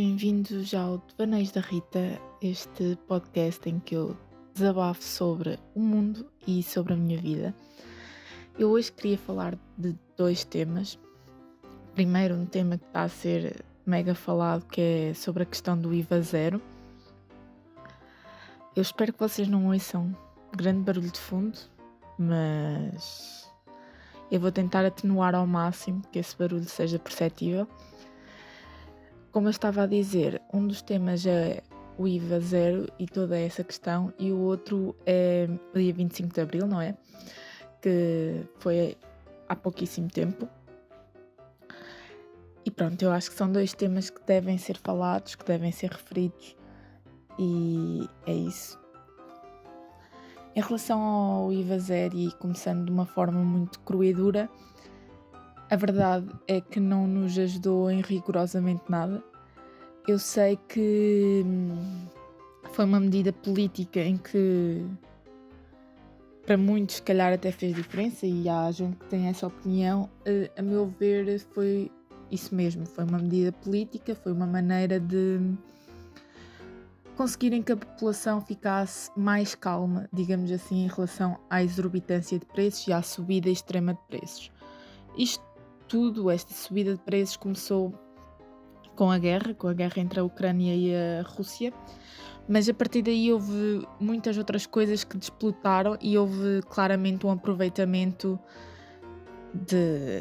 bem-vindos ao Devaneios da Rita, este podcast em que eu desabafo sobre o mundo e sobre a minha vida. Eu hoje queria falar de dois temas. Primeiro, um tema que está a ser mega falado, que é sobre a questão do IVA zero. Eu espero que vocês não ouçam grande barulho de fundo, mas eu vou tentar atenuar ao máximo que esse barulho seja perceptível. Como eu estava a dizer, um dos temas é o IVA zero e toda essa questão, e o outro é o dia 25 de Abril, não é? Que foi há pouquíssimo tempo. E pronto, eu acho que são dois temas que devem ser falados, que devem ser referidos, e é isso. Em relação ao IVA zero, e começando de uma forma muito crua e dura, a verdade é que não nos ajudou em rigorosamente nada. Eu sei que foi uma medida política em que para muitos se calhar até fez diferença, e há gente que tem essa opinião. A meu ver foi isso mesmo, foi uma medida política, foi uma maneira de conseguirem que a população ficasse mais calma, digamos assim, em relação à exorbitância de preços e à subida extrema de preços. Esta subida de preços começou com a guerra entre a Ucrânia e a Rússia, mas a partir daí houve muitas outras coisas que desplotaram e houve claramente um aproveitamento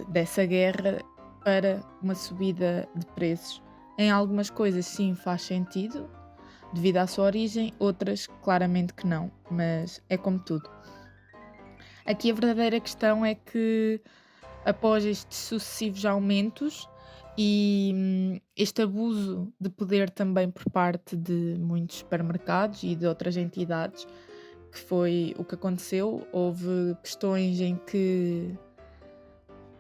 dessa guerra para uma subida de preços. Em algumas coisas sim faz sentido, devido à sua origem, outras claramente que não, mas é como tudo. Aqui a verdadeira questão é que após estes sucessivos aumentos e este abuso de poder também por parte de muitos supermercados e de outras entidades, que foi o que aconteceu, houve questões em que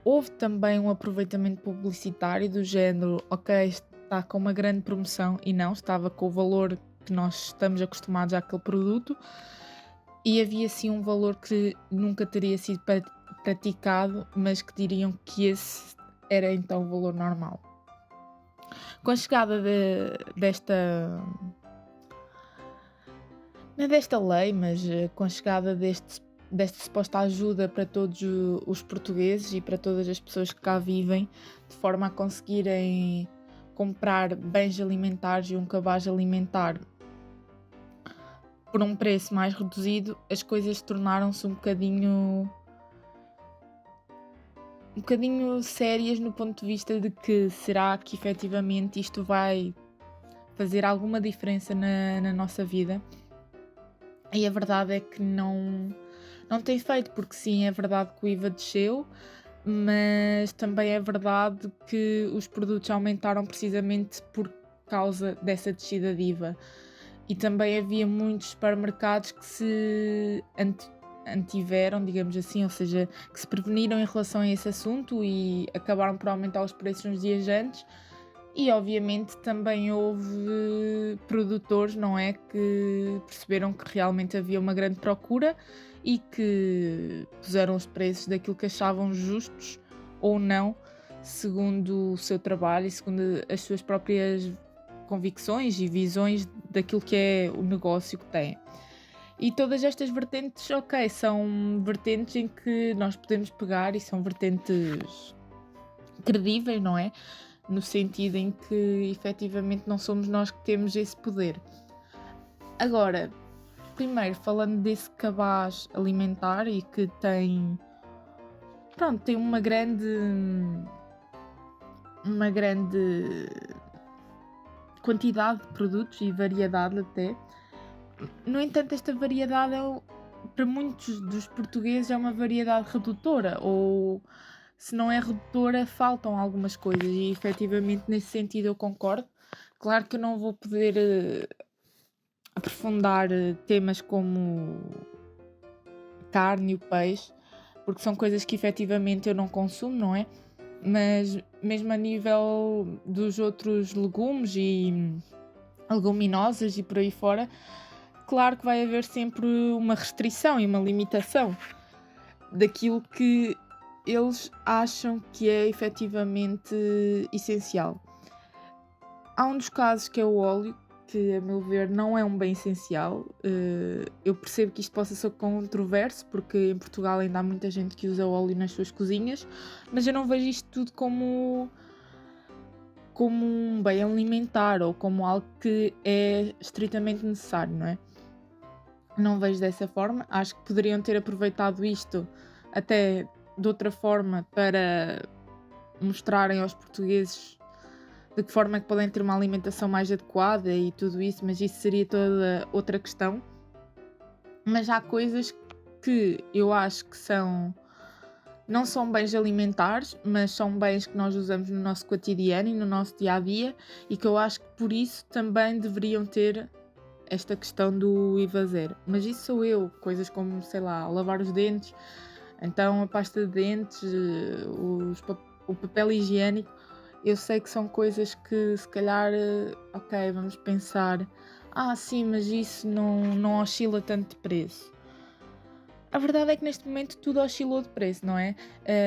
houve também um aproveitamento publicitário do género, ok, está com uma grande promoção, e não, estava com o valor que nós estamos acostumados àquele produto, e havia sim um valor que nunca teria sido praticado, mas que diriam que esse era então o valor normal. Com a chegada não é desta lei, mas com a chegada desta suposta ajuda para todos os portugueses e para todas as pessoas que cá vivem, de forma a conseguirem comprar bens alimentares e um cabaz alimentar por um preço mais reduzido, as coisas tornaram-se um bocadinho sérias, no ponto de vista de que será que efetivamente isto vai fazer alguma diferença na nossa vida? E a verdade é que não tem feito, porque sim, é verdade que o IVA desceu, mas também é verdade que os produtos aumentaram precisamente por causa dessa descida de IVA. E também havia muitos supermercados que se antiveram, digamos assim, ou seja, que se preveniram em relação a esse assunto e acabaram por aumentar os preços uns dias antes. E obviamente também houve produtores, não é, que perceberam que realmente havia uma grande procura e que puseram os preços daquilo que achavam justos ou não, segundo o seu trabalho e segundo as suas próprias convicções e visões daquilo que é o negócio que têm. E todas estas vertentes, ok, são vertentes em que nós podemos pegar e são vertentes credíveis, não é? No sentido em que efetivamente não somos nós que temos esse poder. Agora, primeiro falando desse cabaz alimentar e que tem uma grande quantidade de produtos e variedade até. No entanto, esta variedade para muitos dos portugueses é uma variedade redutora, ou se não é redutora, faltam algumas coisas, e efetivamente nesse sentido eu concordo. Claro que eu não vou poder aprofundar temas como carne e o peixe, porque são coisas que efetivamente eu não consumo, não é? Mas mesmo a nível dos outros legumes e leguminosas e por aí fora, claro que vai haver sempre uma restrição e uma limitação daquilo que eles acham que é efetivamente essencial. Há um dos casos que é o óleo, que a meu ver não é um bem essencial. Eu percebo que isto possa ser controverso, porque em Portugal ainda há muita gente que usa óleo nas suas cozinhas, mas eu não vejo isto tudo como um bem alimentar ou como algo que é estritamente necessário, não é? Não vejo dessa forma. Acho que poderiam ter aproveitado isto até de outra forma para mostrarem aos portugueses de que forma é que podem ter uma alimentação mais adequada e tudo isso, mas isso seria toda outra questão. Mas há coisas que eu acho que não são bens alimentares, mas são bens que nós usamos no nosso cotidiano e no nosso dia-a-dia, e que eu acho que por isso também deveriam ter esta questão do IVA zero. Mas isso sou eu, coisas como, sei lá, lavar os dentes, então a pasta de dentes, o papel higiênico, eu sei que são coisas que se calhar, ok, vamos pensar, sim, mas isso não oscila tanto de preço. A verdade é que neste momento tudo oscilou de preço, não é?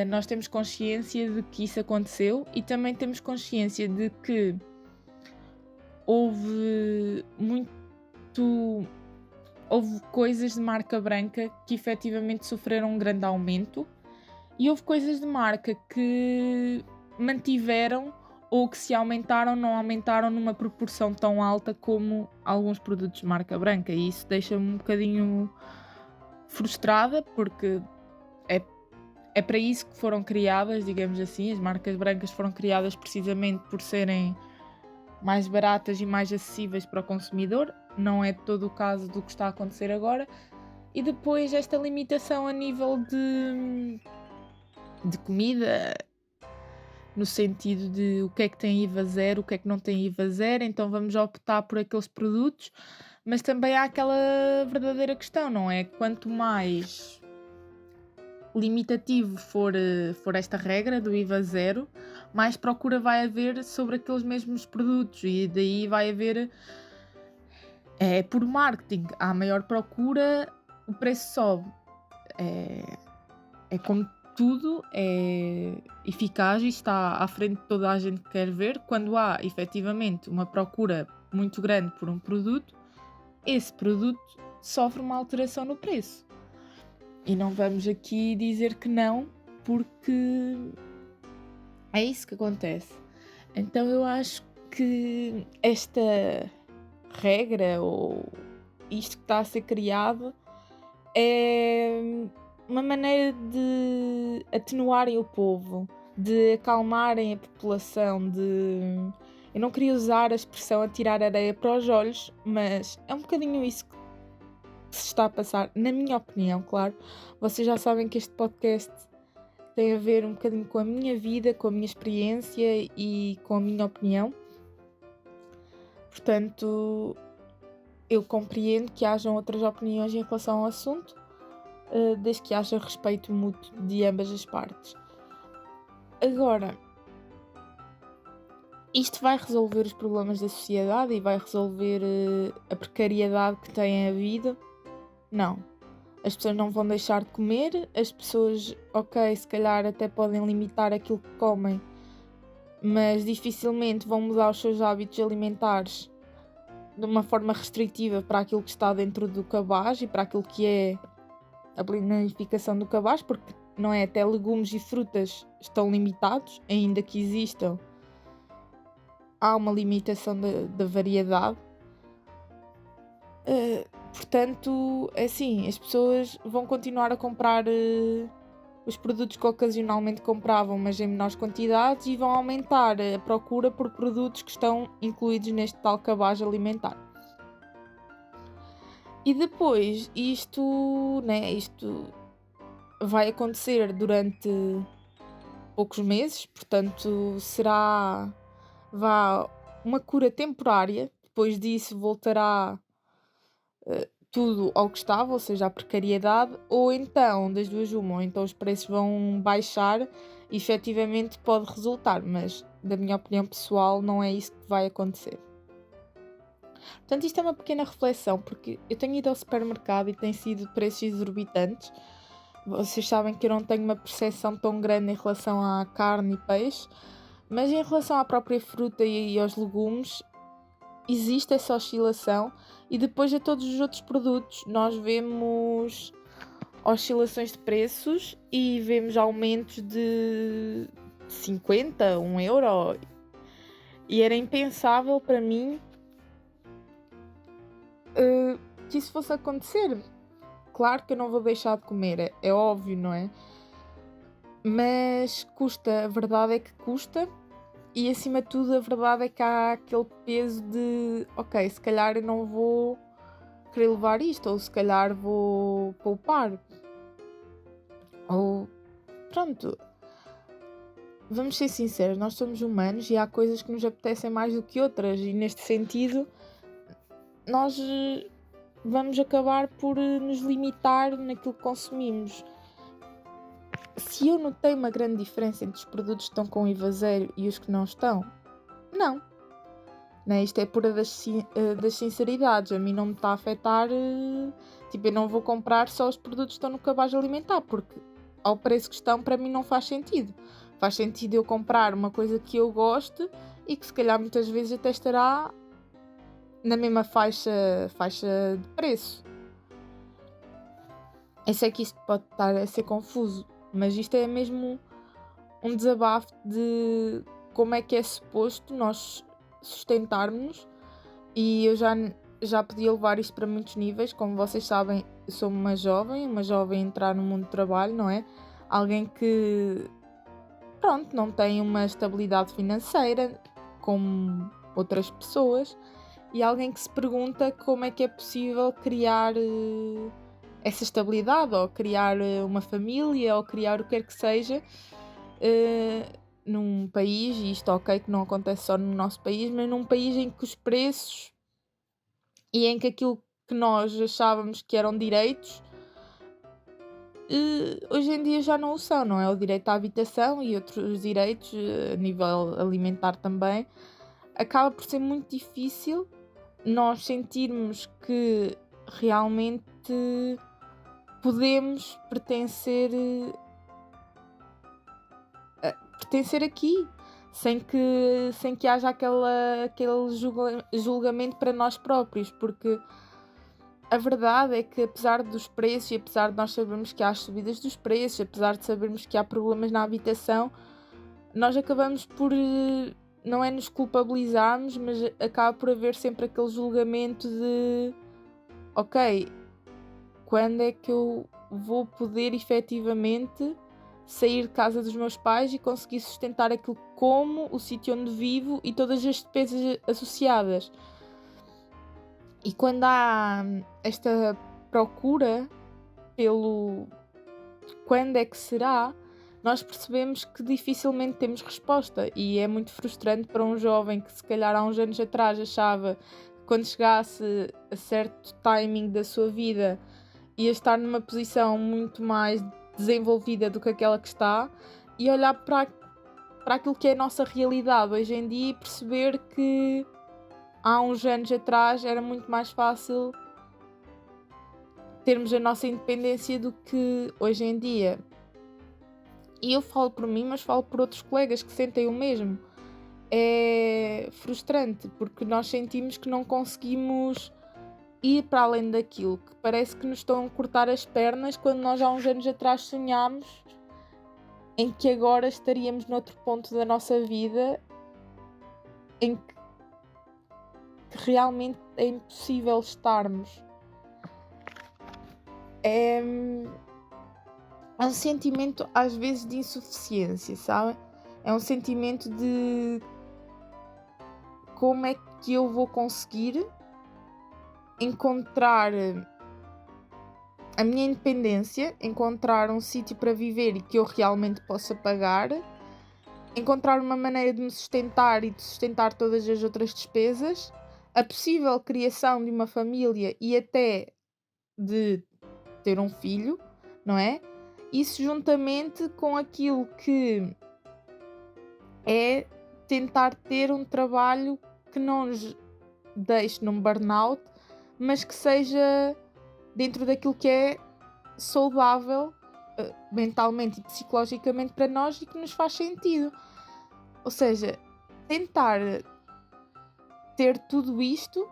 Nós temos consciência de que isso aconteceu e também temos consciência de que houve coisas de marca branca que efetivamente sofreram um grande aumento e houve coisas de marca que mantiveram ou que se aumentaram, não aumentaram numa proporção tão alta como alguns produtos de marca branca, e isso deixa-me um bocadinho frustrada, porque é para isso que foram criadas, digamos assim. As marcas brancas foram criadas precisamente por serem mais baratas e mais acessíveis para o consumidor. Não é todo o caso do que está a acontecer agora. E depois esta limitação a nível de comida, no sentido de o que é que tem IVA zero, o que é que não tem IVA zero, então vamos optar por aqueles produtos. Mas também há aquela verdadeira questão, não é? Quanto mais limitativo for esta regra do IVA zero, mais procura vai haver sobre aqueles mesmos produtos, e daí vai haver, por marketing, há maior procura, o preço sobe. É como tudo, é eficaz e está à frente de toda a gente que quer ver. Quando há efetivamente uma procura muito grande por um produto, esse produto sofre uma alteração no preço. E não vamos aqui dizer que não, porque é isso que acontece. Então eu acho que esta regra, ou isto que está a ser criado, é uma maneira de atenuarem o povo, de acalmarem a população, Eu não queria usar a expressão atirar areia para os olhos, mas é um bocadinho isso que se está a passar, na minha opinião, claro. Vocês já sabem que este podcast tem a ver um bocadinho com a minha vida, com a minha experiência e com a minha opinião. Portanto, eu compreendo que hajam outras opiniões em relação ao assunto, desde que haja respeito mútuo de ambas as partes. Agora, isto vai resolver os problemas da sociedade e vai resolver a precariedade que tem havido? Não. As pessoas não vão deixar de comer, as pessoas, ok, se calhar até podem limitar aquilo que comem, mas dificilmente vão mudar os seus hábitos alimentares de uma forma restritiva para aquilo que está dentro do cabaz e para aquilo que é a planificação do cabaz, porque não é, até legumes e frutas estão limitados, ainda que existam, há uma limitação da variedade. Portanto, assim, as pessoas vão continuar a comprar os produtos que ocasionalmente compravam, mas em menores quantidades, e vão aumentar a procura por produtos que estão incluídos neste tal cabaz alimentar. E depois, isto vai acontecer durante poucos meses, portanto, será uma cura temporária. Depois disso voltará tudo ao que estava, ou seja, a precariedade, ou então, das duas uma, ou então os preços vão baixar e efetivamente pode resultar, mas da minha opinião pessoal não é isso que vai acontecer. Portanto, isto é uma pequena reflexão, porque eu tenho ido ao supermercado e tem sido preços exorbitantes. Vocês sabem que eu não tenho uma percepção tão grande em relação à carne e peixe, Mas em relação à própria fruta e aos legumes, existe essa oscilação, e depois a todos os outros produtos nós vemos oscilações de preços e vemos aumentos de 50, 1 euro, e era impensável para mim que isso fosse acontecer. Claro que eu não vou deixar de comer, é óbvio, não é? Mas custa, a verdade é que custa, e acima de tudo a verdade é que há aquele peso de ok, se calhar eu não vou querer levar isto, ou se calhar vou poupar, ou pronto. Vamos ser sinceros, nós somos humanos e há coisas que nos apetecem mais do que outras, e neste sentido nós vamos acabar por nos limitar naquilo que consumimos. Se eu notei uma grande diferença entre os produtos que estão com IVA zero e os que não estão, não. Né? Isto é pura das sinceridades. A mim não me está a afetar. Tipo, eu não vou comprar só os produtos que estão no cabaz alimentar, porque ao preço que estão, para mim não faz sentido. Faz sentido eu comprar uma coisa que eu gosto e que se calhar muitas vezes até estará na mesma faixa de preço. Eu sei que isto pode estar a ser confuso, mas isto é mesmo um desabafo de como é que é suposto nós sustentarmos-nos, e eu já podia levar isto para muitos níveis. Como vocês sabem, eu sou uma jovem a entrar no mundo do trabalho, não é? Alguém que, pronto, não tem uma estabilidade financeira como outras pessoas, e alguém que se pergunta como é que é possível criar essa estabilidade, ou criar uma família, ou criar o que quer que seja, num país, e isto ok que não acontece só no nosso país, mas num país em que os preços e em que aquilo que nós achávamos que eram direitos, hoje em dia já não o são, não é? O direito à habitação e outros direitos, a nível alimentar também, acaba por ser muito difícil nós sentirmos que realmente podemos pertencer aqui, sem que haja aquele julgamento para nós próprios, porque a verdade é que, apesar dos preços e apesar de nós sabermos que há as subidas dos preços, apesar de sabermos que há problemas na habitação, nós acabamos por, não é nos culpabilizarmos, mas acaba por haver sempre aquele julgamento de ok, quando é que eu vou poder efetivamente sair de casa dos meus pais e conseguir sustentar aquilo como o sítio onde vivo e todas as despesas associadas. E quando há esta procura pelo quando é que será, nós percebemos que dificilmente temos resposta, e é muito frustrante para um jovem que se calhar há uns anos atrás achava que quando chegasse a certo timing da sua vida ia estar numa posição muito mais desenvolvida do que aquela que está, e olhar para aquilo que é a nossa realidade hoje em dia e perceber que há uns anos atrás era muito mais fácil termos a nossa independência do que hoje em dia. E eu falo por mim, mas falo por outros colegas que sentem o mesmo. É frustrante, porque nós sentimos que não conseguimos ir para além daquilo, que parece que nos estão a cortar as pernas, quando nós há uns anos atrás sonhámos em que agora estaríamos noutro ponto da nossa vida em que realmente é impossível estarmos. É um sentimento às vezes de insuficiência, sabe? É um sentimento de como é que eu vou conseguir encontrar a minha independência, encontrar um sítio para viver e que eu realmente possa pagar, encontrar uma maneira de me sustentar e de sustentar todas as outras despesas, a possível criação de uma família e até de ter um filho, não é? Isso juntamente com aquilo que é tentar ter um trabalho que não nos deixe num burnout, mas que seja dentro daquilo que é saudável mentalmente e psicologicamente para nós e que nos faz sentido. Ou seja, tentar ter tudo isto,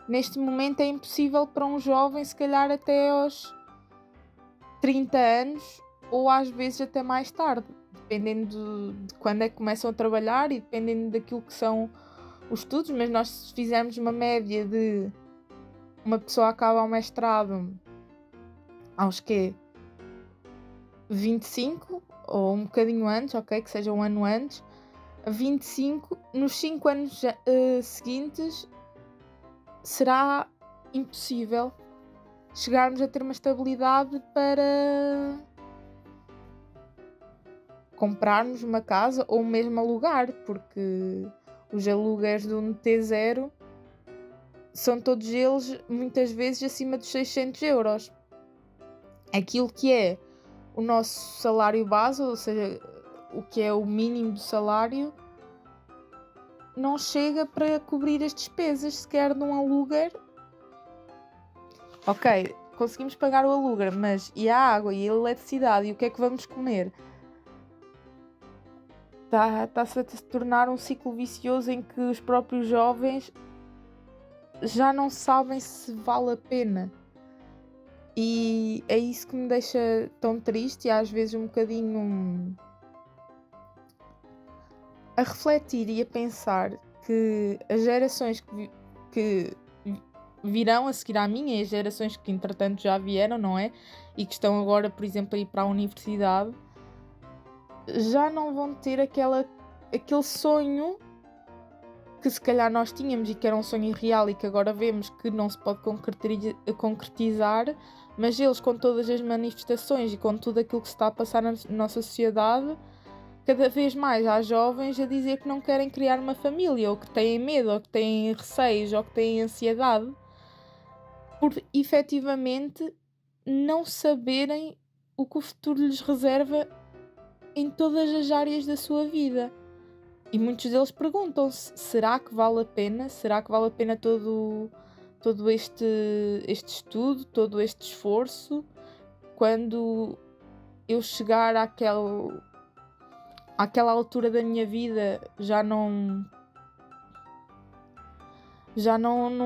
neste momento é impossível para um jovem, se calhar até aos 30 anos, ou às vezes até mais tarde, dependendo de quando é que começam a trabalhar e dependendo daquilo que são os estudos. Mas nós, se fizermos uma média de uma pessoa acaba o mestrado aos quê? 25, ou um bocadinho antes, ok? Que seja um ano antes, a 25, nos 5 anos seguintes, será impossível chegarmos a ter uma estabilidade para comprarmos uma casa ou mesmo alugar, porque os aluguéis do T0 são todos eles muitas vezes acima dos 600 euros. Aquilo que é o nosso salário base, ou seja, o que é o mínimo do salário, não chega para cobrir as despesas sequer de um aluguer. Ok, conseguimos pagar o aluguer, mas e a água e a eletricidade e o que é que vamos comer? Está-se a se tornar um ciclo vicioso em que os próprios jovens já não sabem se vale a pena. E é isso que me deixa tão triste e às vezes um bocadinho a refletir e a pensar que as gerações que virão a seguir à minha e as gerações que entretanto já vieram, não é? E que estão agora, por exemplo, a ir para a universidade, já não vão ter aquele sonho que se calhar nós tínhamos e que era um sonho irreal e que agora vemos que não se pode concretizar, mas eles, com todas as manifestações e com tudo aquilo que se está a passar na nossa sociedade, cada vez mais há jovens a dizer que não querem criar uma família, ou que têm medo, ou que têm receios, ou que têm ansiedade, por efetivamente não saberem o que o futuro lhes reserva em todas as áreas da sua vida. E muitos deles perguntam-se, será que vale a pena? Será que vale a pena todo este estudo, todo este esforço, quando eu chegar àquela altura da minha vida já não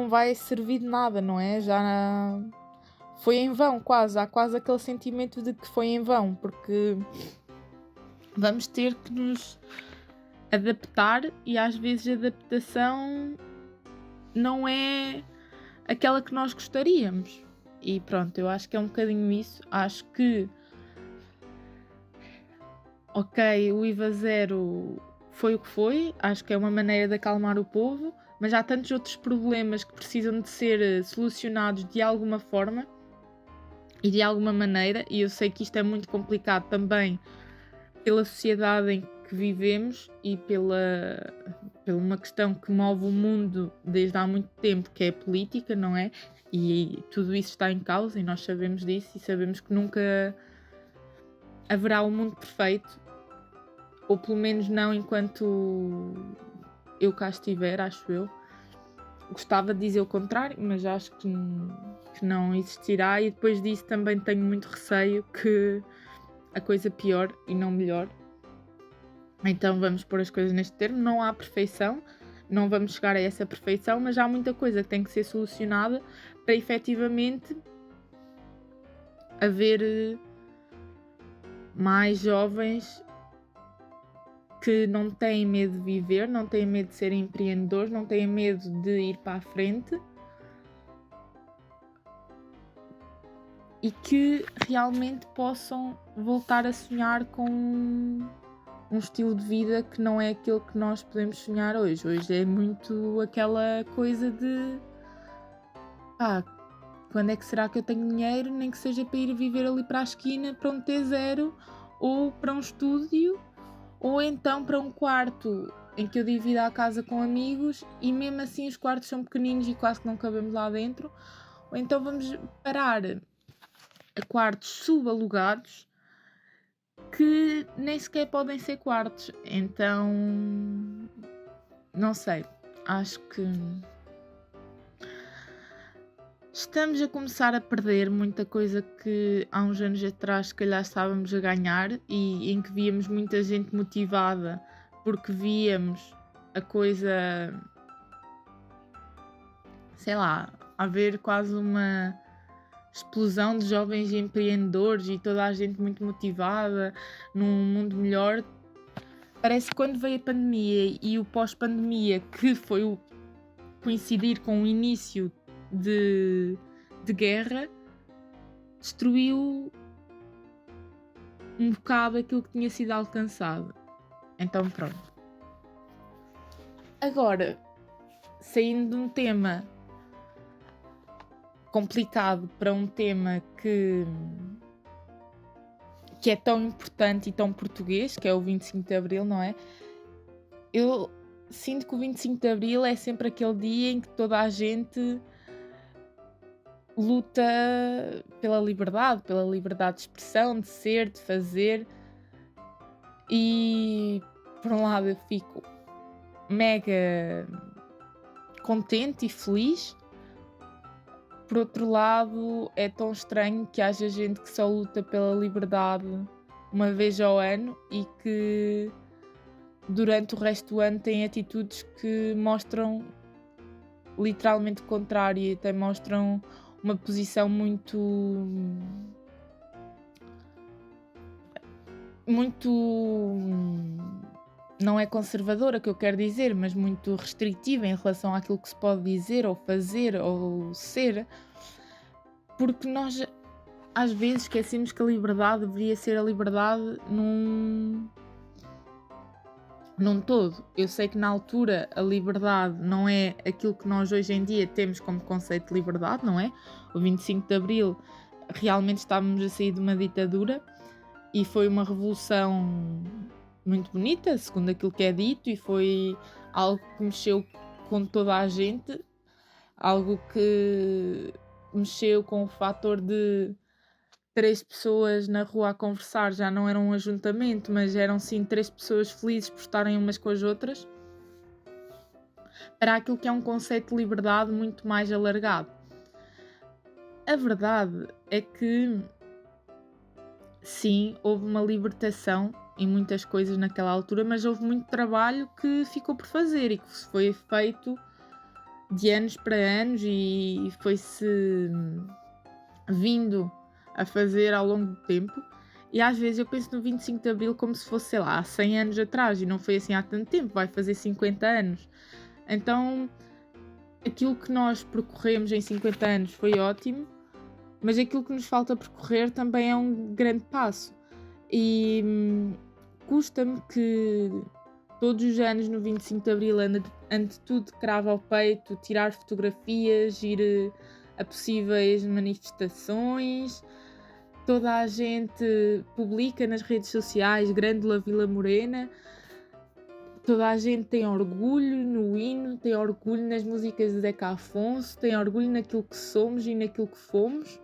vai servir de nada, não é? Já foi em vão, quase. Há quase aquele sentimento de que foi em vão, porque vamos ter que nos adaptar e às vezes a adaptação não é aquela que nós gostaríamos. E pronto, eu acho que é um bocadinho isso. Acho que ok, o IVA zero foi o que foi, acho que é uma maneira de acalmar o povo, mas há tantos outros problemas que precisam de ser solucionados de alguma forma e de alguma maneira, e eu sei que isto é muito complicado também pela sociedade em que vivemos e pela uma questão que move o mundo desde há muito tempo, que é a política, não é? E tudo isso está em causa e nós sabemos disso e sabemos que nunca haverá um mundo perfeito, ou pelo menos não enquanto eu cá estiver, acho eu. Gostava de dizer o contrário, mas acho que não existirá, e depois disso também tenho muito receio que a coisa pior e não melhor. Então vamos pôr as coisas neste termo. Não há perfeição, não vamos chegar a essa perfeição, mas há muita coisa que tem que ser solucionada para efetivamente haver mais jovens que não têm medo de viver, não têm medo de serem empreendedores, não têm medo de ir para a frente e que realmente possam voltar a sonhar com um estilo de vida que não é aquele que nós podemos sonhar hoje. Hoje é muito aquela coisa de quando é que será que eu tenho dinheiro, nem que seja para ir viver ali para a esquina, para um T0 ou para um estúdio, ou então para um quarto em que eu divido a casa com amigos e mesmo assim os quartos são pequeninos e quase que não cabemos lá dentro, ou então vamos parar a quartos subalugados que nem sequer podem ser quartos. Então, não sei, acho que estamos a começar a perder muita coisa que há uns anos atrás se calhar estávamos a ganhar e em que víamos muita gente motivada porque víamos a coisa, sei lá, haver quase uma explosão de jovens empreendedores e toda a gente muito motivada num mundo melhor. Parece que quando veio a pandemia e o pós-pandemia, que foi coincidir com o início de guerra, destruiu um bocado aquilo que tinha sido alcançado. Então pronto. Agora, saindo de um tema complicado para um tema que é tão importante e tão português, que é o 25 de Abril, não é? Eu sinto que o 25 de Abril é sempre aquele dia em que toda a gente luta pela liberdade de expressão, de ser, de fazer. E por um lado eu fico mega contente e feliz. Por outro lado, é tão estranho que haja gente que só luta pela liberdade uma vez ao ano e que durante o resto do ano tem atitudes que mostram literalmente o contrário e até mostram uma posição muito não é conservadora, que eu quero dizer, mas muito restritiva em relação àquilo que se pode dizer ou fazer ou ser, porque nós às vezes esquecemos que a liberdade deveria ser a liberdade num todo. Eu sei que na altura a liberdade não é aquilo que nós hoje em dia temos como conceito de liberdade, não é? O 25 de Abril realmente estávamos a sair de uma ditadura e foi uma revolução muito bonita, segundo aquilo que é dito, e foi algo que mexeu com toda a gente, algo que mexeu com o fator de 3 pessoas na rua a conversar, já não era um ajuntamento, mas eram sim 3 pessoas felizes por estarem umas com as outras, para aquilo que é um conceito de liberdade muito mais alargado. A verdade é que sim, houve uma libertação em muitas coisas naquela altura, mas houve muito trabalho que ficou por fazer e que foi feito de anos para anos e foi-se vindo a fazer ao longo do tempo. E às vezes eu penso no 25 de Abril como se fosse, sei lá, há 100 anos atrás, e não foi assim há tanto tempo, vai fazer 50 anos. Então, aquilo que nós percorremos em 50 anos foi ótimo, mas aquilo que nos falta percorrer também é um grande passo. E custa-me que todos os anos no 25 de Abril ande tudo de cravo ao peito, tirar fotografias, ir a possíveis manifestações. Toda a gente publica nas redes sociais Grândola Vila Morena. Toda a gente tem orgulho no hino, tem orgulho nas músicas de Zeca Afonso, tem orgulho naquilo que somos e naquilo que fomos.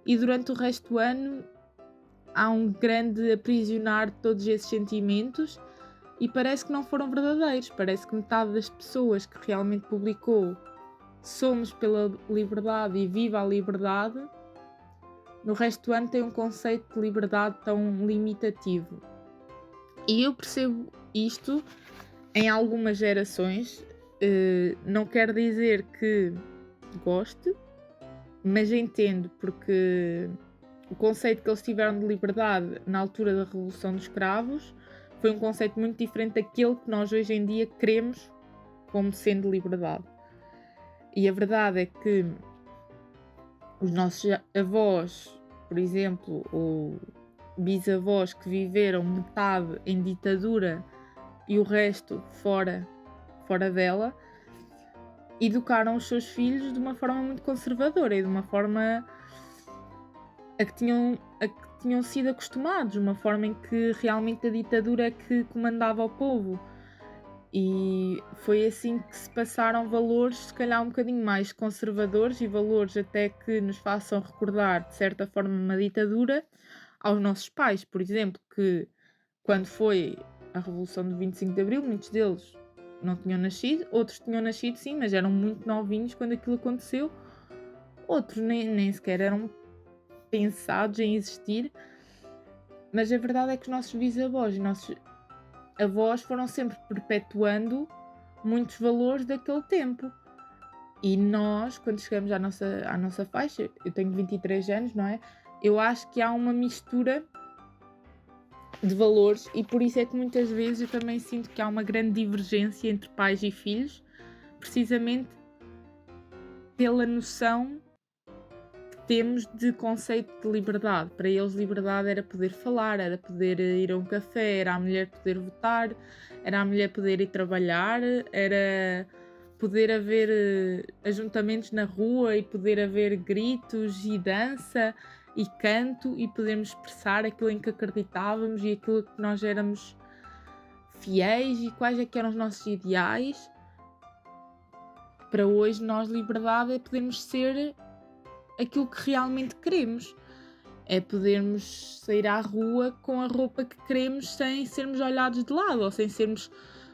E durante o resto do ano há um grande aprisionar de todos esses sentimentos e parece que não foram verdadeiros. Parece que metade das pessoas que realmente publicou somos pela liberdade e viva a liberdade, no resto do ano tem um conceito de liberdade tão limitativo. E eu percebo isto em algumas gerações. Não quer dizer que goste, mas entendo, porque o conceito que eles tiveram de liberdade na altura da Revolução dos Cravos foi um conceito muito diferente daquele que nós hoje em dia queremos como sendo liberdade. E a verdade é que os nossos avós, por exemplo, ou bisavós que viveram metade em ditadura e o resto fora dela, educaram os seus filhos de uma forma muito conservadora e de uma forma a que tinham sido acostumados, uma forma em que realmente a ditadura é que comandava o povo. E foi assim que se passaram valores, se calhar um bocadinho mais conservadores e valores até que nos façam recordar, de certa forma, uma ditadura aos nossos pais. Por exemplo, que quando foi a Revolução do 25 de Abril, muitos deles não tinham nascido, outros tinham nascido sim, mas eram muito novinhos quando aquilo aconteceu, outros nem sequer eram pensados em existir. Mas a verdade é que os nossos bisavós e nossos avós foram sempre perpetuando muitos valores daquele tempo. E nós, quando chegamos à nossa faixa, eu tenho 23 anos, não é? Eu acho que há uma mistura de valores e por isso é que muitas vezes eu também sinto que há uma grande divergência entre pais e filhos, precisamente pela noção que temos de conceito de liberdade. Para eles liberdade era poder falar, era poder ir a um café, era a mulher poder votar, era a mulher poder ir trabalhar, era poder haver ajuntamentos na rua e poder haver gritos e dança e canto e podermos expressar aquilo em que acreditávamos e aquilo que nós éramos fiéis e quais é que eram os nossos ideais. Para hoje, nós, liberdade é podermos ser aquilo que realmente queremos. É podermos sair à rua com a roupa que queremos sem sermos olhados de lado, ou sem sermos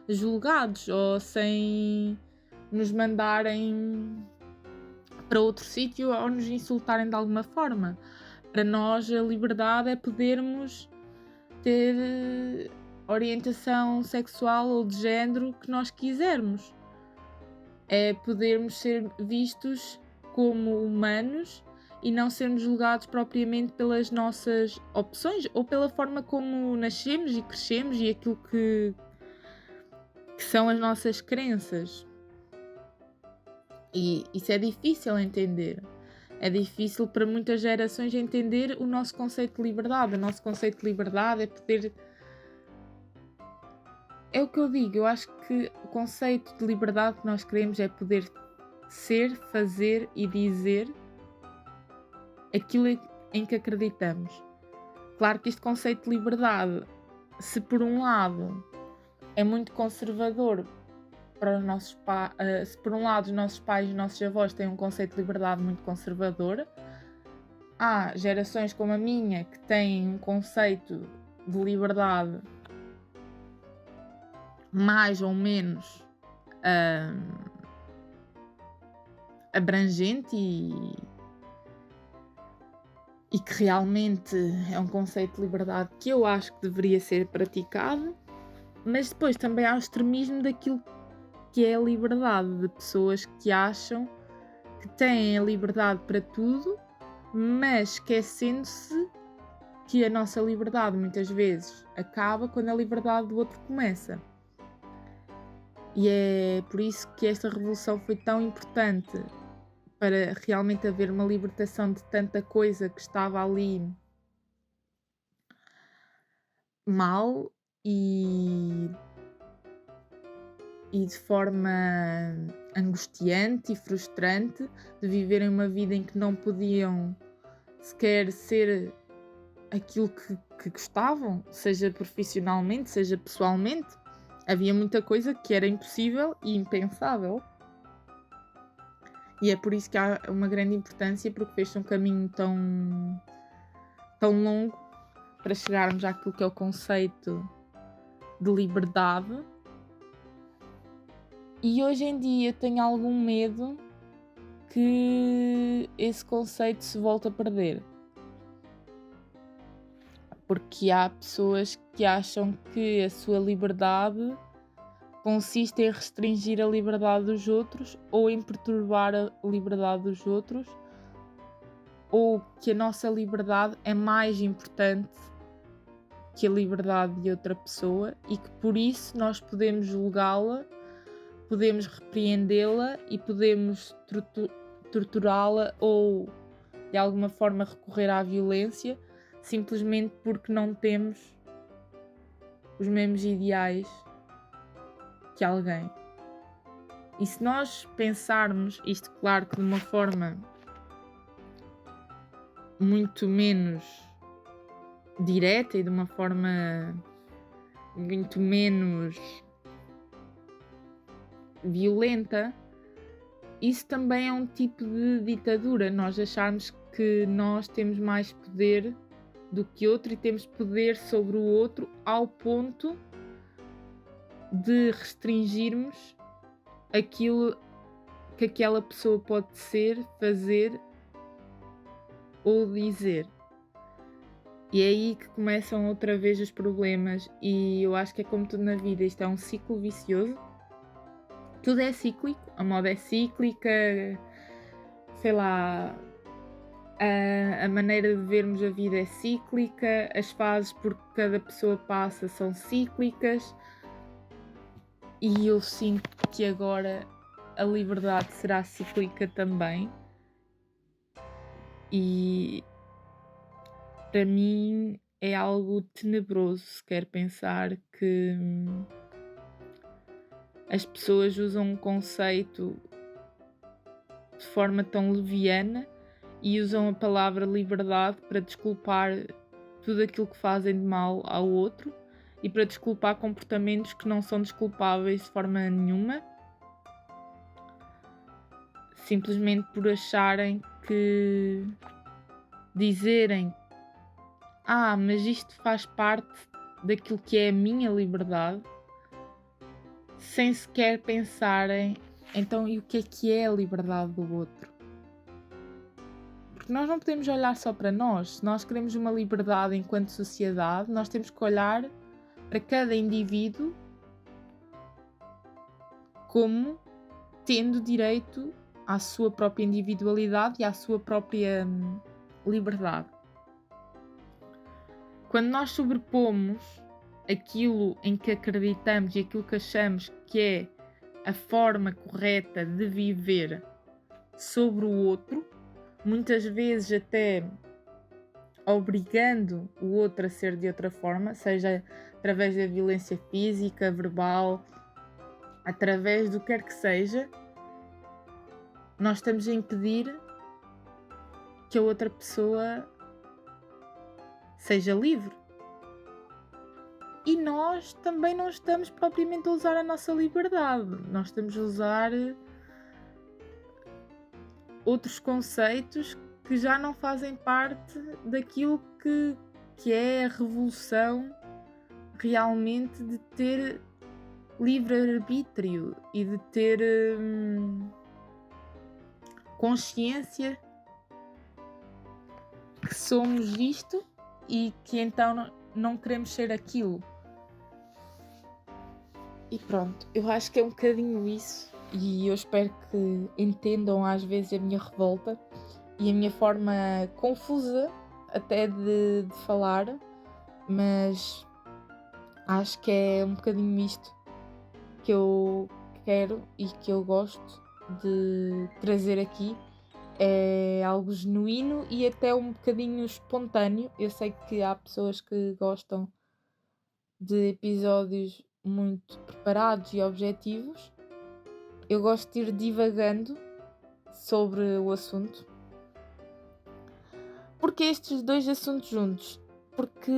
julgados, ou sem nos mandarem para outro sítio ou nos insultarem de alguma forma. Para nós, a liberdade é podermos ter orientação sexual ou de género que nós quisermos. É podermos ser vistos como humanos e não sermos julgados propriamente pelas nossas opções ou pela forma como nascemos e crescemos e aquilo que são as nossas crenças. E isso é difícil entender. É difícil para muitas gerações entender o nosso conceito de liberdade. O nosso conceito de liberdade é poder... É o que eu digo, eu acho que o conceito de liberdade que nós queremos é poder ser, fazer e dizer aquilo em que acreditamos. Claro que este conceito de liberdade, se por um lado é muito conservador para os nossos se por um lado os nossos pais e os nossos avós têm um conceito de liberdade muito conservador, há gerações como a minha que têm um conceito de liberdade mais ou menos abrangente e que realmente é um conceito de liberdade que eu acho que deveria ser praticado, mas depois também há o extremismo daquilo que é a liberdade, de pessoas que acham que têm a liberdade para tudo, mas esquecendo-se que a nossa liberdade muitas vezes acaba quando a liberdade do outro começa. E é por isso que esta revolução foi tão importante, para realmente haver uma libertação de tanta coisa que estava ali mal e de forma angustiante e frustrante, de viverem uma vida em que não podiam sequer ser aquilo que gostavam, seja profissionalmente, seja pessoalmente. Havia muita coisa que era impossível e impensável. E é por isso que há uma grande importância, porque fez um caminho tão longo para chegarmos àquilo que é o conceito de liberdade. E hoje em dia tenho algum medo que esse conceito se volte a perder. Porque há pessoas que acham que a sua liberdade consiste em restringir a liberdade dos outros ou em perturbar a liberdade dos outros, ou que a nossa liberdade é mais importante que a liberdade de outra pessoa e que por isso nós podemos julgá-la, podemos repreendê-la e podemos torturá-la ou de alguma forma recorrer à violência, simplesmente porque não temos os mesmos ideais que alguém. E se nós pensarmos isto, claro que de uma forma muito menos direta e de uma forma muito menos violenta, isso também é um tipo de ditadura. Nós acharmos que nós temos mais poder do que outro e temos poder sobre o outro ao ponto de restringirmos aquilo que aquela pessoa pode ser, fazer ou dizer. E é aí que começam outra vez os problemas, e eu acho que é como tudo na vida, isto é um ciclo vicioso. Tudo é cíclico, a moda é cíclica, sei lá, a maneira de vermos a vida é cíclica, as fases por que cada pessoa passa são cíclicas, e eu sinto que agora a liberdade será cíclica também. E para mim é algo tenebroso sequer pensar que as pessoas usam um conceito de forma tão leviana e usam a palavra liberdade para desculpar tudo aquilo que fazem de mal ao outro e para desculpar comportamentos que não são desculpáveis de forma nenhuma, simplesmente por acharem que dizerem mas isto faz parte daquilo que é a minha liberdade, sem sequer pensarem então e o que é a liberdade do outro. Porque nós não podemos olhar só para nós. Se nós queremos uma liberdade enquanto sociedade, nós temos que olhar para cada indivíduo como tendo direito à sua própria individualidade e à sua própria liberdade. Quando nós sobrepomos aquilo em que acreditamos e aquilo que achamos que é a forma correta de viver sobre o outro, muitas vezes até obrigando o outro a ser de outra forma, seja através da violência física, verbal, através do que quer que seja, nós estamos a impedir que a outra pessoa seja livre. E nós também não estamos propriamente a usar a nossa liberdade. Nós estamos a usar outros conceitos que já não fazem parte daquilo que é a revolução realmente de ter livre-arbítrio e de ter consciência que somos isto e que então não queremos ser aquilo. E pronto, eu acho que é um bocadinho isso, e eu espero que entendam às vezes a minha revolta e a minha forma confusa até de falar, mas acho que é um bocadinho isto que eu quero e que eu gosto de trazer aqui. É algo genuíno e até um bocadinho espontâneo. Eu sei que há pessoas que gostam de episódios muito preparados e objetivos. Eu gosto de ir divagando sobre o assunto. Porquê estes dois assuntos juntos? Porque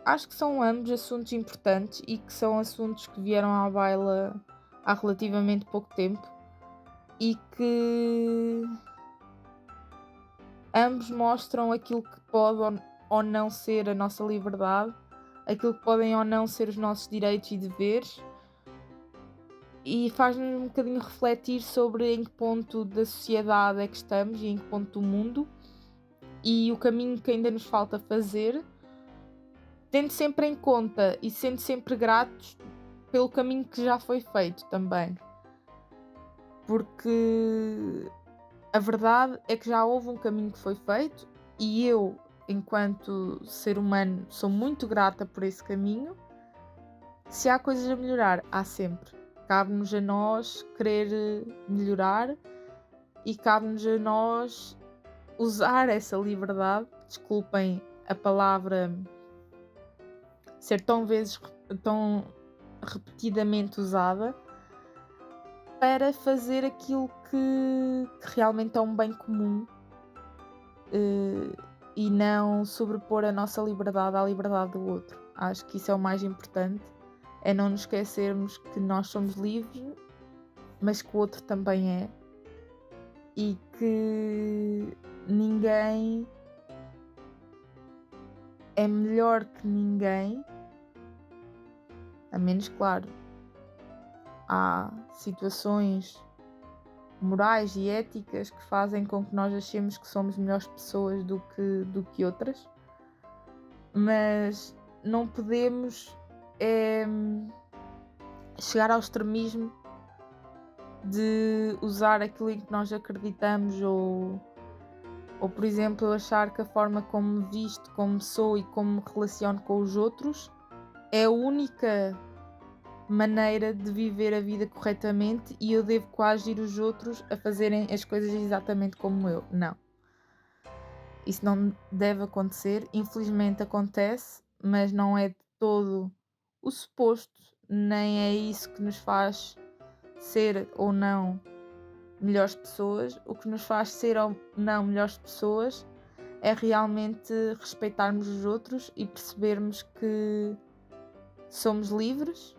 acho que são ambos assuntos importantes e que são assuntos que vieram à baila há relativamente pouco tempo e que ambos mostram aquilo que pode ou não ser a nossa liberdade, aquilo que podem ou não ser os nossos direitos e deveres, e faz-nos um bocadinho refletir sobre em que ponto da sociedade é que estamos e em que ponto do mundo e o caminho que ainda nos falta fazer, tendo sempre em conta e sendo sempre gratos pelo caminho que já foi feito também. Porque a verdade é que já houve um caminho que foi feito e eu, enquanto ser humano, sou muito grata por esse caminho. Se há coisas a melhorar, há sempre. Cabe-nos a nós querer melhorar e cabe-nos a nós usar essa liberdade, desculpem a palavra ser tão repetidamente usada, para fazer aquilo que realmente é um bem comum e não sobrepor a nossa liberdade à liberdade do outro. Acho que isso é o mais importante, é não nos esquecermos que nós somos livres, mas que o outro também é, e que ninguém é melhor que ninguém, a menos, claro, há situações morais e éticas que fazem com que nós achemos que somos melhores pessoas do que outras, mas não podemos chegar ao extremismo de usar aquilo em que nós acreditamos ou por exemplo, achar que a forma como me visto, como sou e como me relaciono com os outros é a única maneira de viver a vida corretamente e eu devo coagir os outros a fazerem as coisas exatamente como eu. Não. Isso não deve acontecer. Infelizmente acontece, mas não é de todo o suposto, nem é isso que nos faz ser ou não melhores pessoas. O que nos faz ser ou não melhores pessoas é realmente respeitarmos os outros e percebermos que somos livres,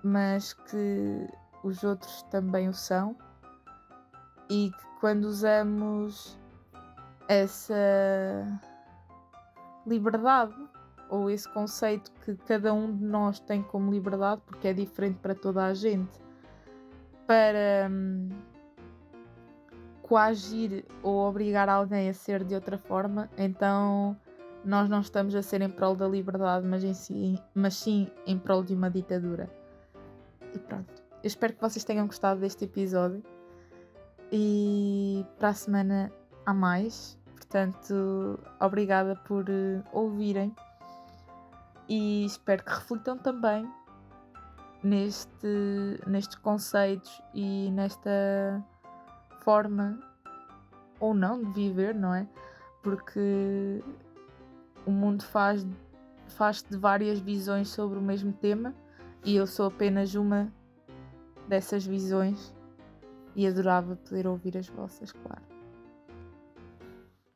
mas que os outros também o são, e que quando usamos essa liberdade ou esse conceito que cada um de nós tem como liberdade, porque é diferente para toda a gente, para coagir ou obrigar alguém a ser de outra forma, então nós não estamos a ser em prol da liberdade, mas sim em prol de uma ditadura. E pronto. Eu espero que vocês tenham gostado deste episódio. E para a semana há mais. Portanto, obrigada por ouvirem. E espero que reflitam também nestes conceitos e nesta forma ou não de viver, não é? Porque o mundo faz de várias visões sobre o mesmo tema e eu sou apenas uma dessas visões e adorava poder ouvir as vossas, claro.